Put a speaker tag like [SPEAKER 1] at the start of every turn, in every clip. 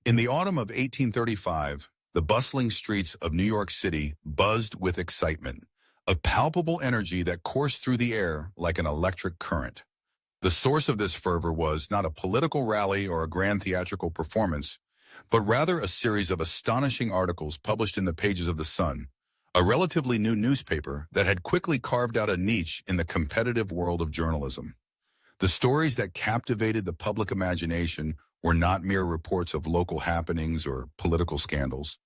[SPEAKER 1] In the autumn of 1835, the bustling streets of New York City buzzed with excitement, a palpable energy that coursed through the air like an electric current. The source of this fervor was not a political rally or a grand theatrical performance, but rather a series of astonishing articles published in the pages of The Sun, a relatively new newspaper that had quickly carved out a niche in the competitive world of journalism. The stories that captivated the public imagination were not mere reports of local happenings or political scandals.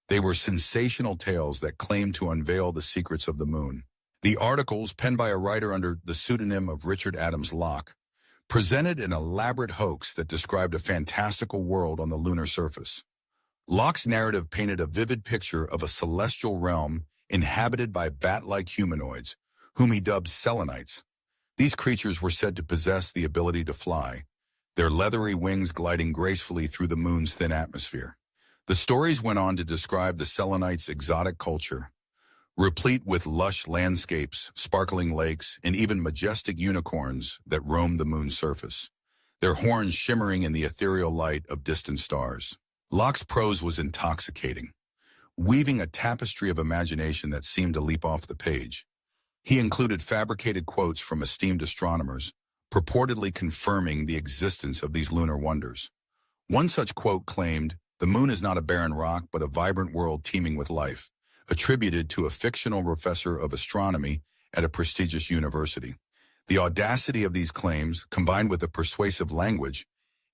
[SPEAKER 1] They were sensational tales that claimed to unveil the secrets of the moon. The articles, penned by a writer under the pseudonym of Richard Adams Locke, presented an elaborate hoax that described a fantastical world on the lunar surface. Locke's narrative painted a vivid picture of a celestial realm inhabited by bat-like humanoids, whom he dubbed Selenites. These creatures were said to possess the ability to fly, their leathery wings gliding gracefully through the moon's thin atmosphere. The stories went on to describe the Selenites' exotic culture, replete with lush landscapes, sparkling lakes, and even majestic unicorns that roamed the moon's surface, their horns shimmering in the ethereal light of distant stars. Locke's prose was intoxicating, weaving a tapestry of imagination that seemed to leap off the page. He included fabricated quotes from esteemed astronomers, purportedly confirming the existence of these lunar wonders. One such quote claimed, "The moon is not a barren rock, but a vibrant world teeming with life," attributed to a fictional professor of astronomy at a prestigious university. The audacity of these claims, combined with the persuasive language,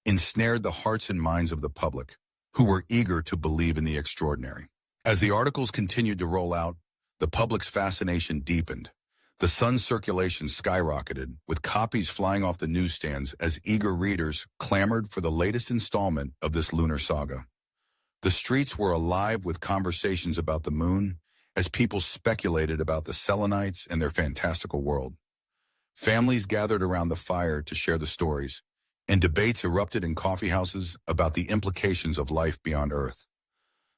[SPEAKER 1] ensnared the hearts and minds of the public, who were eager to believe in the extraordinary. As the articles continued to roll out, the public's fascination deepened. The Sun's circulation skyrocketed, with copies flying off the newsstands as eager readers clamored for the latest installment of this lunar saga. The streets were alive with conversations about the moon as people speculated about the Selenites and their fantastical world. Families gathered around the fire to share the stories, and debates erupted in coffeehouses about the implications of life beyond Earth.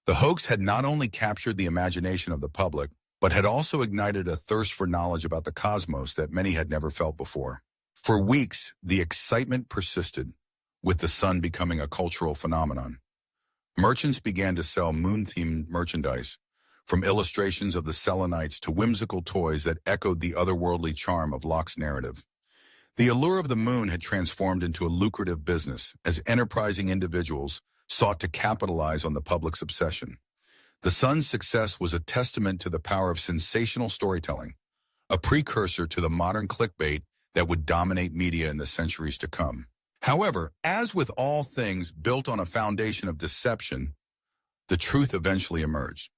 [SPEAKER 1] The hoax had not only captured the imagination of the public, but had also ignited a thirst for knowledge about the cosmos that many had never felt before. For weeks, the excitement persisted, with the sun becoming a cultural phenomenon. Merchants began to sell moon-themed merchandise, from illustrations of the Selenites to whimsical toys that echoed the otherworldly charm of Locke's narrative. The allure of the moon had transformed into a lucrative business as enterprising individuals sought to capitalize on the public's obsession. The Sun's success was a testament to the power of sensational storytelling, a precursor to the modern clickbait that would dominate media in the centuries to come. However, as with all things built on a foundation of deception, the truth eventually emerged.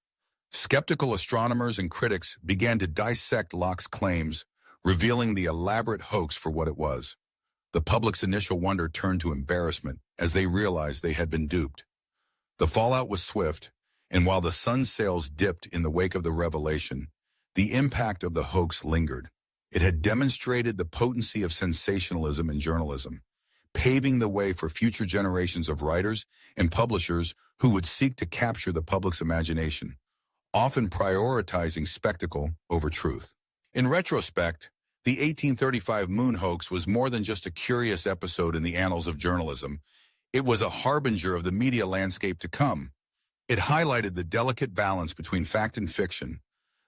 [SPEAKER 1] Skeptical astronomers and critics began to dissect Locke's claims, revealing the elaborate hoax for what it was. The public's initial wonder turned to embarrassment as they realized they had been duped. The fallout was swift, and while the sun's sails dipped in the wake of the revelation, the impact of the hoax lingered. It had demonstrated the potency of sensationalism in journalism, paving the way for future generations of writers and publishers who would seek to capture the public's imagination, often prioritizing spectacle over truth. In retrospect, the 1835 moon hoax was more than just a curious episode in the annals of journalism. It was a harbinger of the media landscape to come. It highlighted the delicate balance between fact and fiction,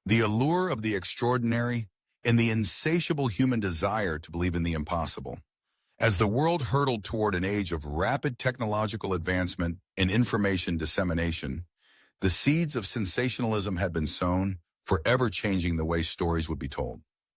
[SPEAKER 1] the allure of the extraordinary, and the insatiable human desire to believe in the impossible. As the world hurtled toward an age of rapid technological advancement and information dissemination, the seeds of sensationalism had been sown, forever changing the way stories would be told.